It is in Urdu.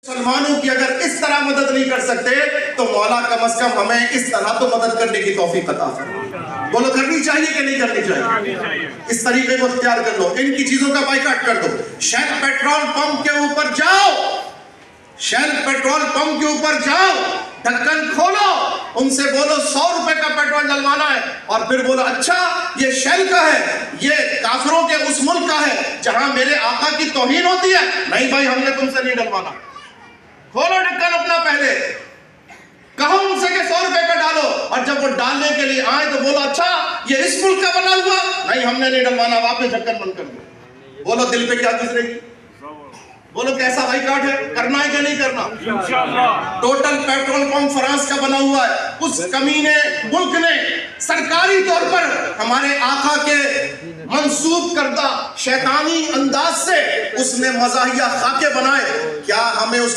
مسلمانوں کی اگر اس طرح مدد نہیں کر سکتے تو مولا کم از کم ہمیں اس طرح تو مدد کرنے کی توفیق عطا فرمائے۔ بولو کرنی چاہیے کہ نہیں کرنی چاہیے؟ اس طریقے کو اختیار کر لو، ان کی چیزوں کا بائیکاٹ کر دو۔ شیل پیٹرول پمپ کے اوپر جاؤ، شیل پیٹرول پمپ کے اوپر جاؤ، ڈھکن کھولو، ان سے بولو 100 روپے کا پیٹرول ڈلوانا ہے، اور پھر بولو اچھا یہ شیل کا ہے، یہ کافروں کے اس ملک کا ہے جہاں میرے آقا کی توہین ہوتی ہے، نہیں بھائی ہم نے تم سے نہیں ڈلوانا۔ کھولو ڈھکن اپنا، پہلے کہو ان سے کہ 100 روپے کا ڈالو، اور جب وہ ڈالنے کے لیے آئے تو بولو اچھا یہ اس ملک کا بنا ہوا، نہیں ہم نے نہیں ڈلوانا، واپس ڈھکن بند کر دو۔ بولو دل پہ کیا گزرے گی؟ بولو کیسا بائیکاٹ ہے؟ کرنا ہے کہ نہیں کرنا؟ انشاءاللہ۔ ٹوٹل پیٹرول پمپ فرانس کا بنا ہوا ہے، اس کمینے ملک نے سرکاری طور پر ہمارے آقا کے منسوب کردہ شیطانی انداز سے اس نے مزاحیہ خاکے بنائے، کیا ہمیں اس